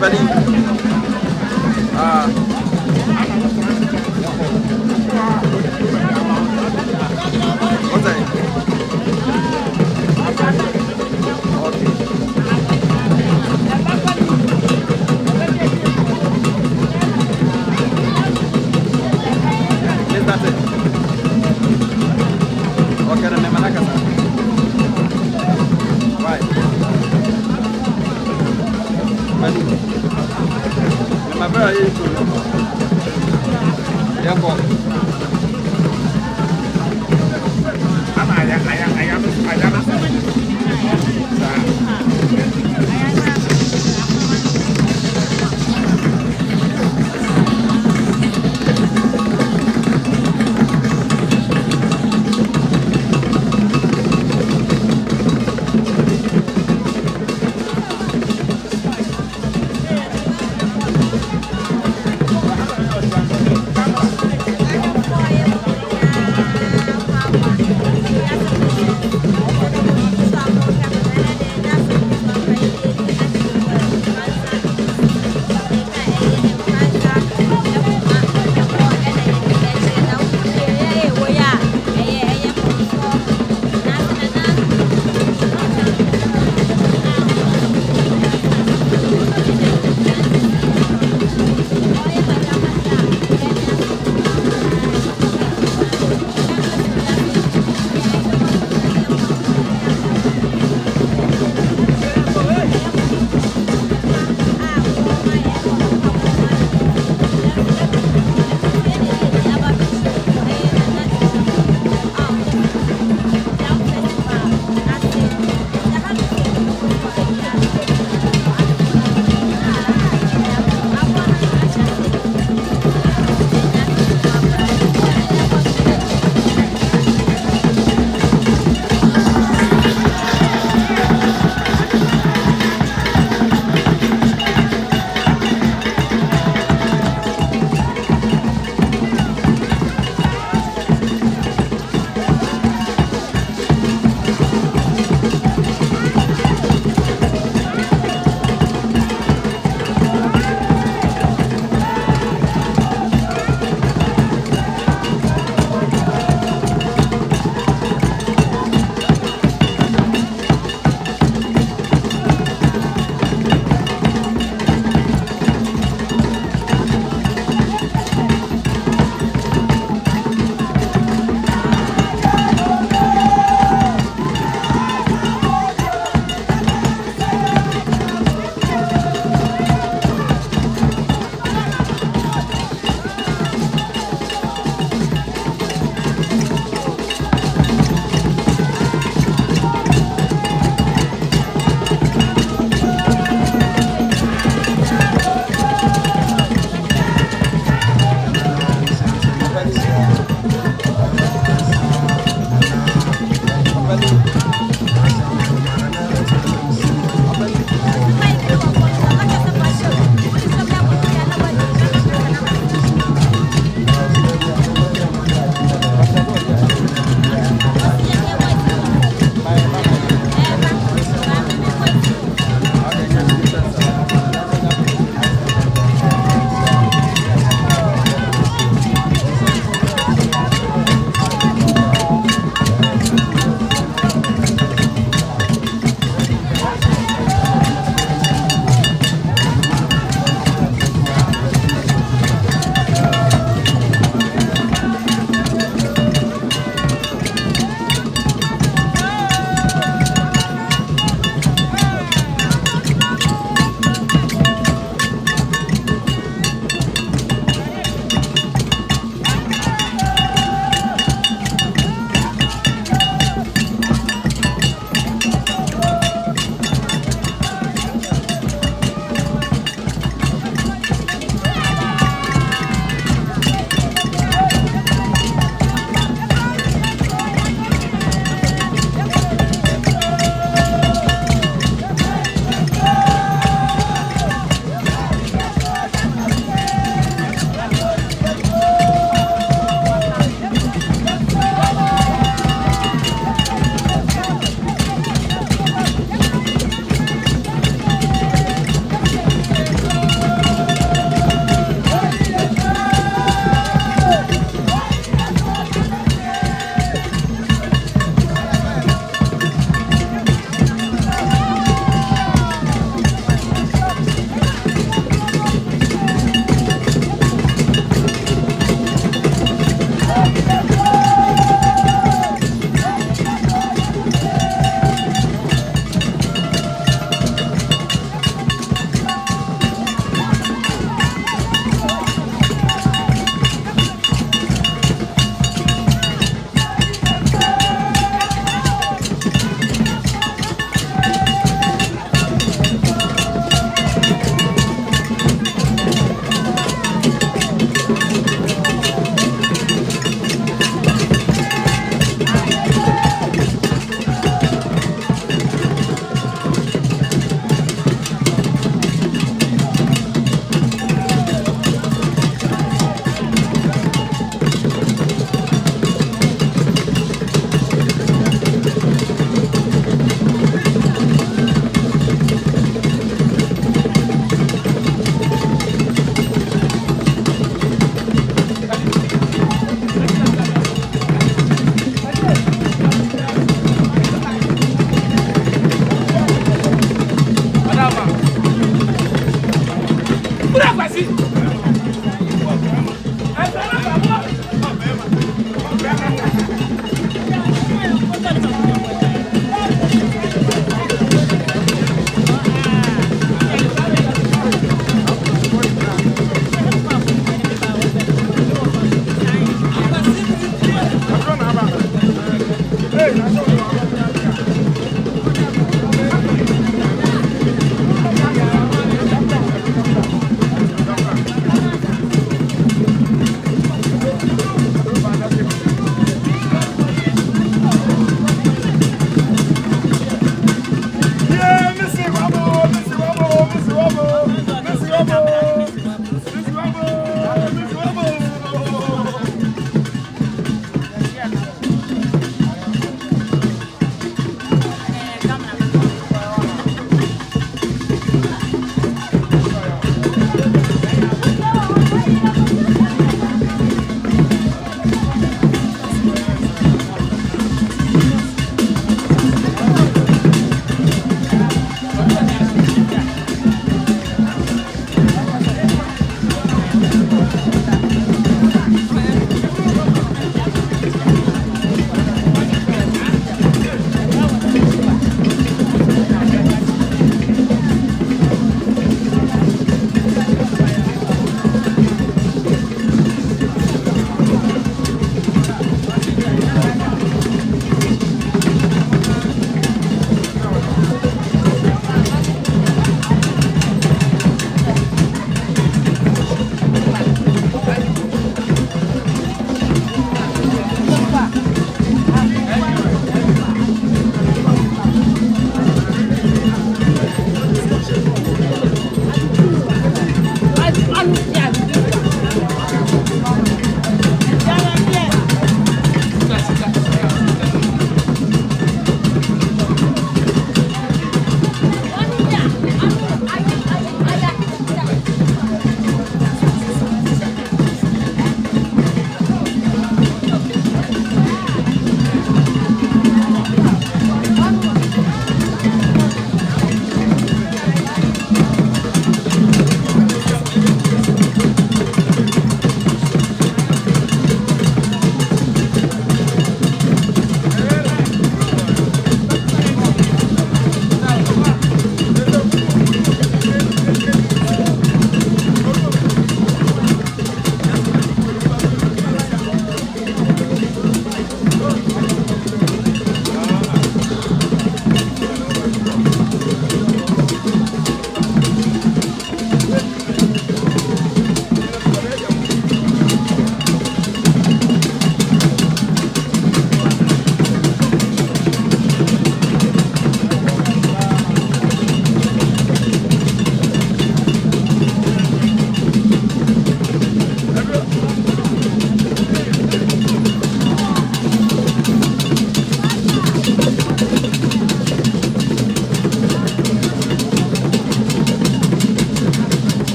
Bali. What's that? Okay. Yes, that's it. Okay, then Manaka. Right. Bali.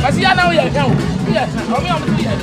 Kasi ya na we ya hwe. Yes, o me o me ya.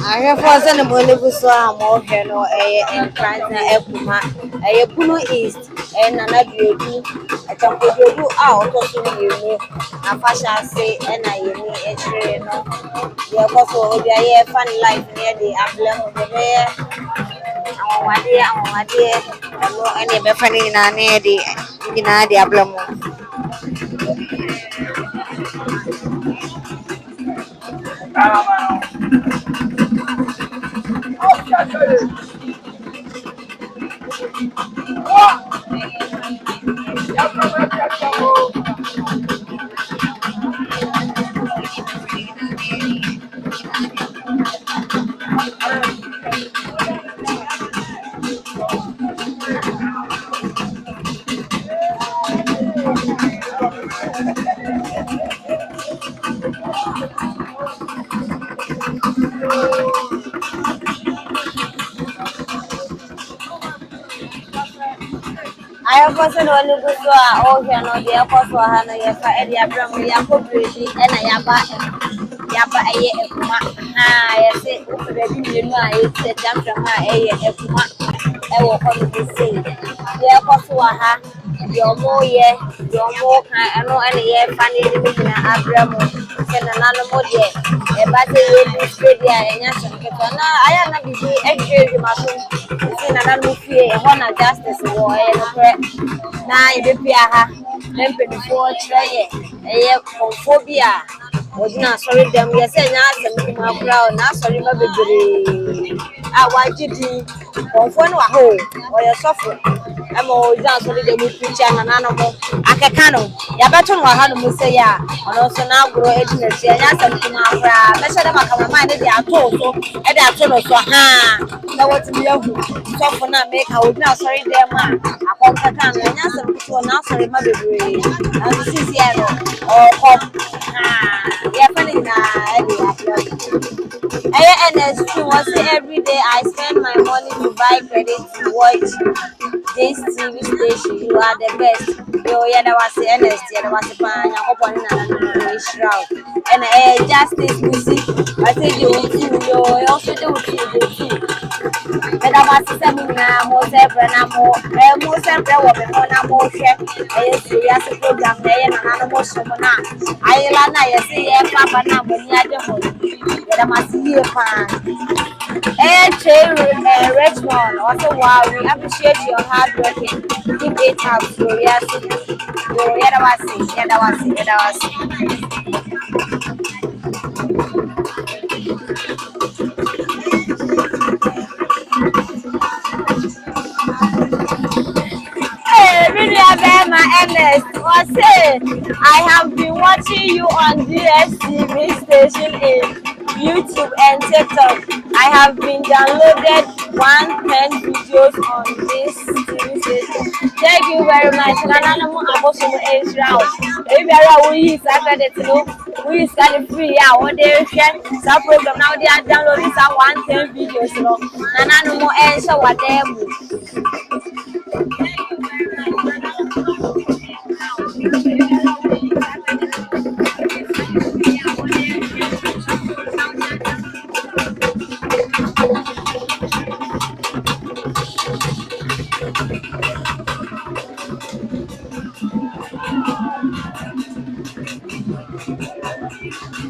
I have also the Monibu so I'm all here no and Nkoranza Akuma. Puno East and another do a Takraboa out also you a fashion say and I no. You also be a fun life near the emblem of the mayor. Our dear, no any befanning near the emblem. I have also only good to all here no the airport for Hana Yafa and Yabram Yako Brady and a Yaba a Ekuma. I say, you know, it's a jump from her Ekuma. I will come to say, the airport for her, your more year, your more kind, I know any year funny in Abram and another more year. A battery will be straight there and yes, I am not busy educating my son. In another fear, one of justice war and now you be then before try a Komfobaa was not sorry them yes and my brown now sorry my baby I want you to conform a hole or your software I'm always sorry they will preach an animal Akakano Yabaton Wahano say ya and also now grow edginess and yes and my brow let's have a mind they are told so and they are told so now what to be software not make I would not sorry them I can't and yes and now sorry my baby and this is or pop yeah funny NS2 was every day I spend my money to buy credit to watch this TV station. You are the best. Yo, yeah, that was the NS, yeah, that was the pan, and shroud. And justice music. I say you also do too. And I was saying now, most every woman on a motion. I see as a program there and an animal summoner. I say, yeah, Papa, now when you are the home. I must see a fan. Richmond, also wow, we appreciate your hard working. Keep it up, SuroWiase. Yeah, that was Hey, really, my Ernest was say I have been watching you on DSTV station in YouTube and TikTok. I have been downloaded 110 videos on this TV station. Thank you very much. Nana mo aboso mo Israel. If you are we Saturday to we is kind of free. Yeah, one day share some program now. They are downloading some 110 videos. No, Nana no more answer what them.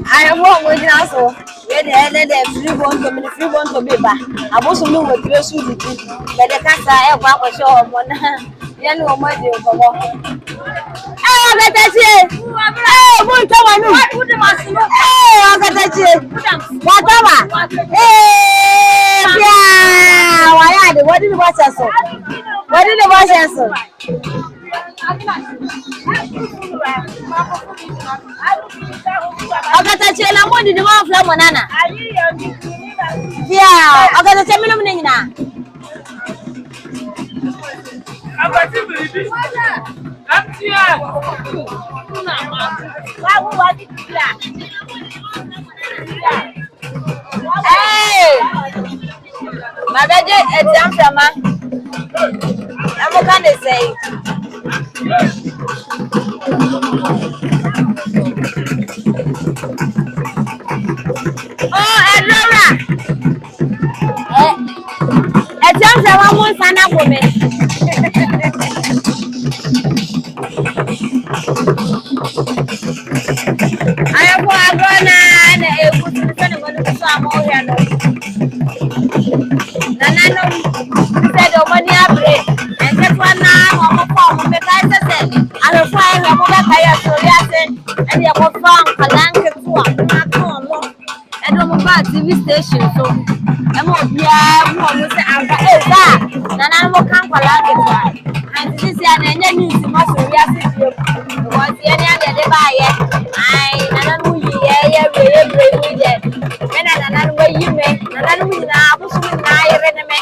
I am what we also. When the free born to be back. I was no with the suit. But the cancer I want to show one. Yan no more do for more. Oh, let us see. Oh, good one. What would the master? Oh, let us see. Whatever. Hey, yeah. Why are they? What did the watch us? What did the watch us? Okatache na mo di mo fla mo nana. Yeah, okatache mi no mne nyina. Abati bibi. Atia. Hey. Magaje exam frama. Amo kan dey say. Oh, Edora. Exam frama mo sana ko me. Ayabo agona na ekutu sana mo so amo ya no. Nana no said o money abre. Enje kwa na mo mo me kai se. Alo fa e mo be kai SuroWiase. E dey go fa nkalanke to a to mo. E do mo ba TV station so. E mo bia mo se amba e za. Nana mo kan nkalanke to a. And this year na enye news mo SuroWiase bio. Because ye ni ade de ba ye. Ai nana no ye ye. Nana no yi me. Nana no ni na abusu na yere ne me.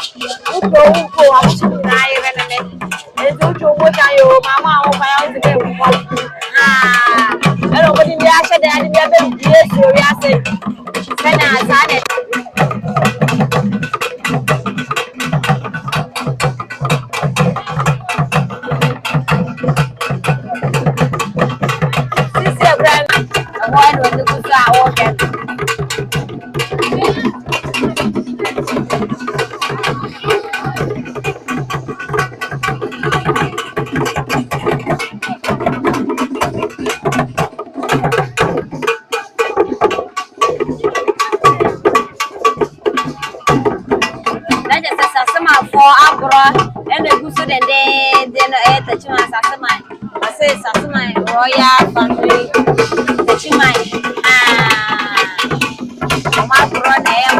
Uko abusu na yere ne me. Ezo chomo tayo mama o fa ya nse be wo. Ero ko di bi a se de ade bi a be SuroWiase. Se na azane. Sisi brand awon wo ku sa o ke. And the goose and then the Chima Sassamai. I say Sassamai, Royal Family, the Chimai. My brother, I am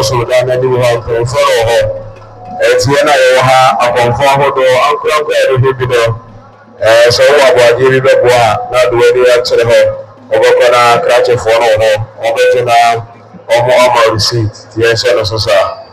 Sudan and you have to follow her. It's when I have a Komfobaa Nkoranza Akuma. So what you be not the way actually her. Over crash for her. Over to now, or receipt. Yes, and so.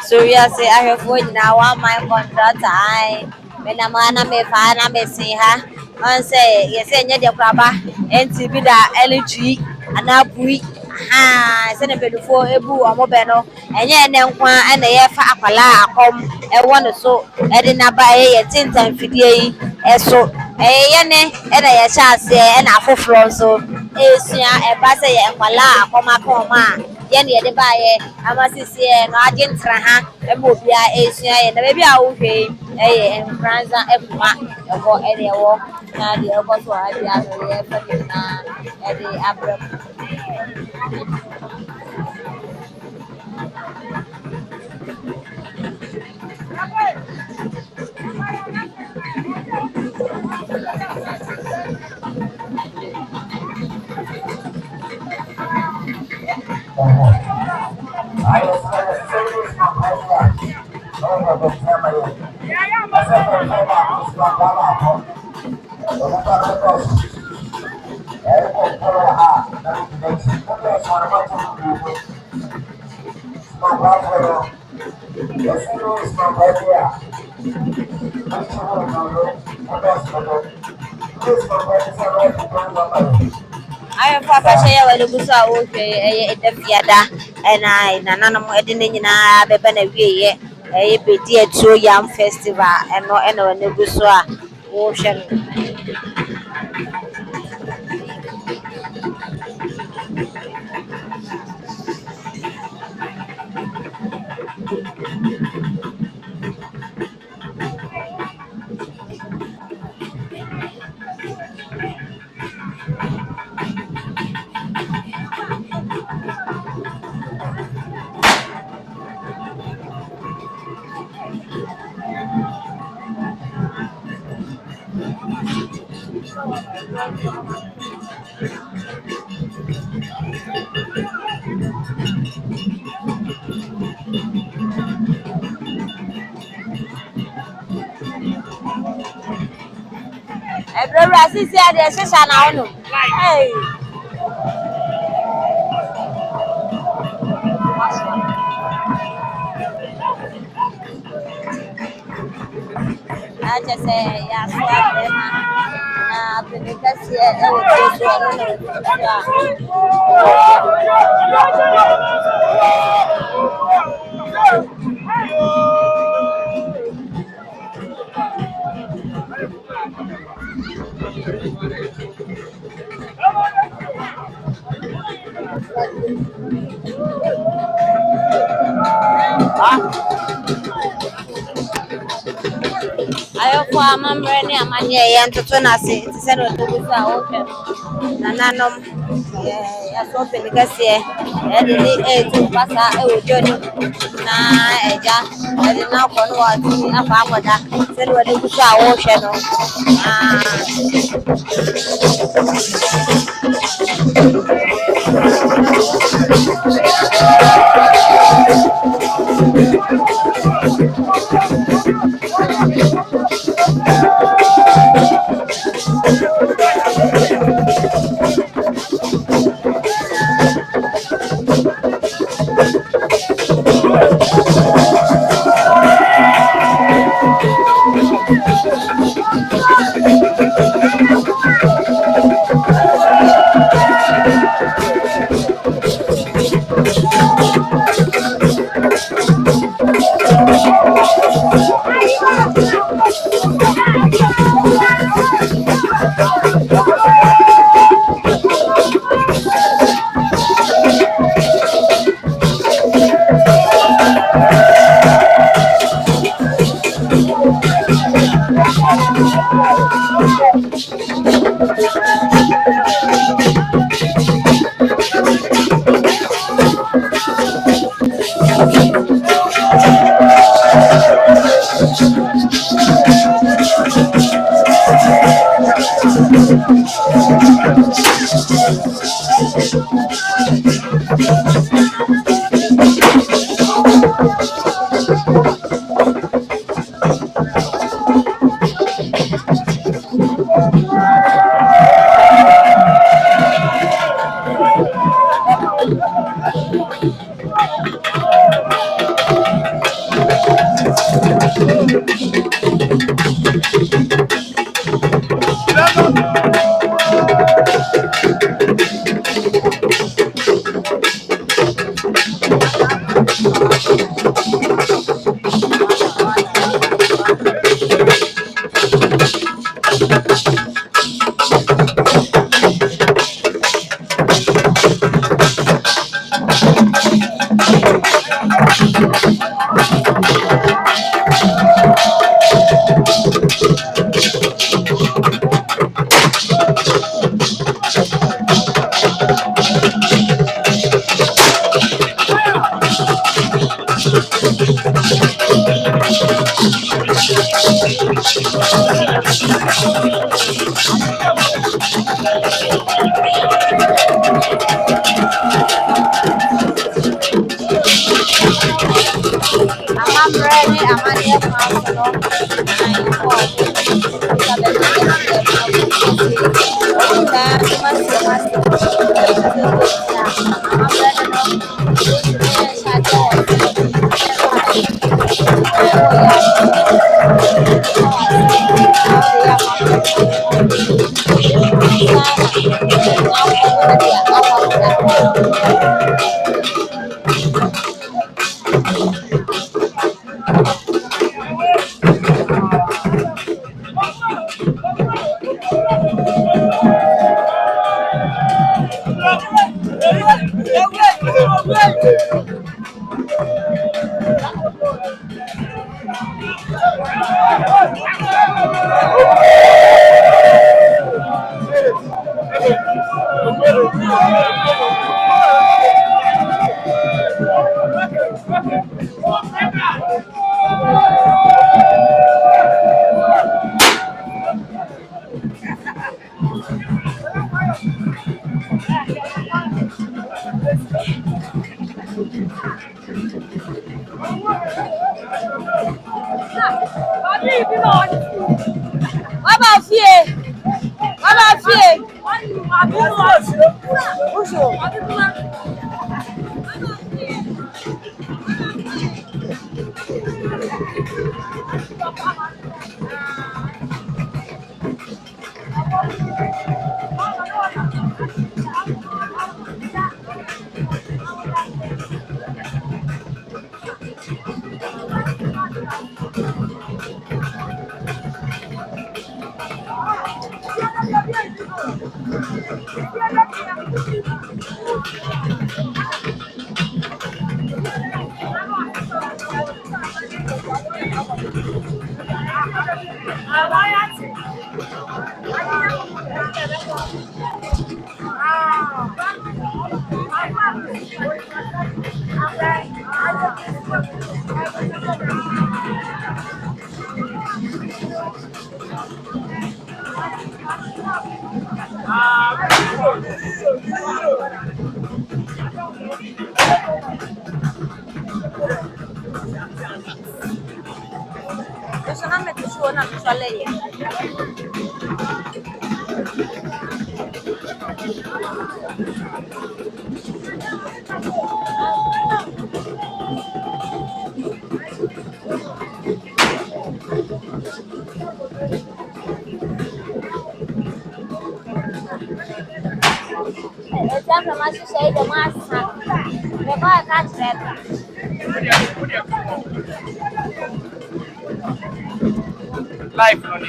SuroWiase ahwɛfoɔ nyinaa wɔaman kɔntrata ae menama na mefa na mesi ha ɔn sɛ yɛsɛ nyɛ deɛ koraba ɛnti bi da ɛne twi anaa pui sɛ ne mpanyinfoɔ ebu ɔmo bɛ no ɛnyɛ ɛnɛ nko a ɛna yɛfa akwalaa akɔm ɛwɔ ne so ɛde naba ɛyɛ yɛ tintan fidie yi ɛso ɛyɛ yɛne ɛna yɛhyɛ aseɛ ɛna afoforɔ nso esua ɛba sɛ yɛ akwalaa akɔm aka ɔmo a yɛne yɛde baayɛ ama sisiɛ no agye ntra ha ɛma obiara esua yɛ na baabi a wohwɛ yi ɛyɛ Nkoranza Akuma ɛhɔ ɛne ɛwɔ na deɛ ɛkɔ so ha bi ano yɛfa ne nyinaa ɛde abrɛ mu. Ayɛfo afahyɛ yɛ wɔde gu so a wɔhwɛ ɛyɛ ɛda fiada ɛna nananom ɛde ne nyinaa bɛbɛ na wieɛ ɛyɛ Bediatuo Yam festival ɛno ɛna wɔde gu so a wɔhwɛ no. Every assist here, there's a now. Hey. I just say, yes, because here, I have a member near my and to turn us it said to do open. Nanum, yes, open because here, and the pass out journey. I did not know what a farmer said what it was our ocean. What about fear? Life.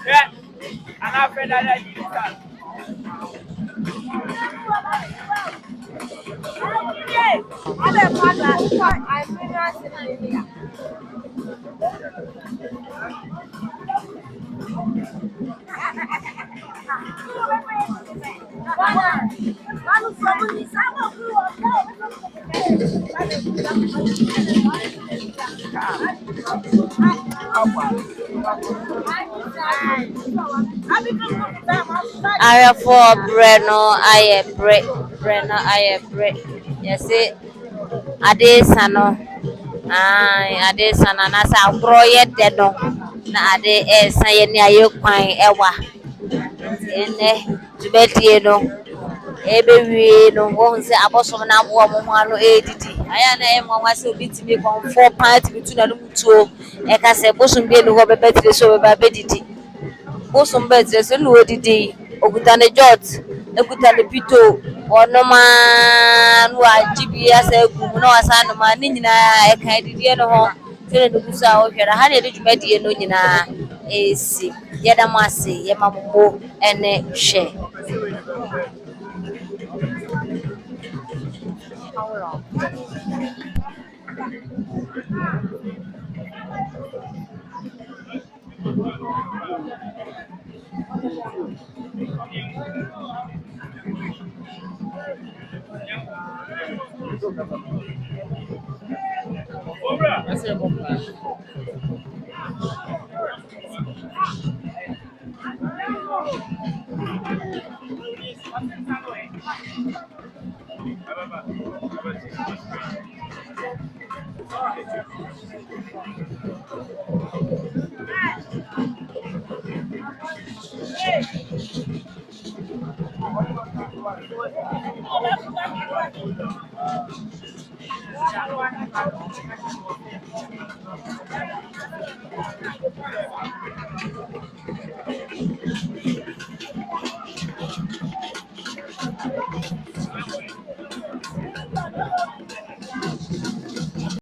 Yeah, and I feel that I need that. Area for Breno, I am break. Breno, I am break. Yes, it. Ade sano. Ade sana na sa broye dedo. Na ade saye ni ayo kwan ewa. Ene tubeti no. Ebe wie no wo se abosom na wo mo ho ano edidi. Aya na e mo wase obi timi konfo part bitu na lumtuo. E ka se bosom bi no ho bebetire so beba bedidi. Bosom betire so no odidi. Okuta ne jot, okuta ne pito. Ono ma no ajibi asa egu no asa no ma ni nyina e ka edidi no ho. Tele no busa o hwera ha ne de dwumadi no nyina esi. Yeda mo ase, ye mammo ene hwe.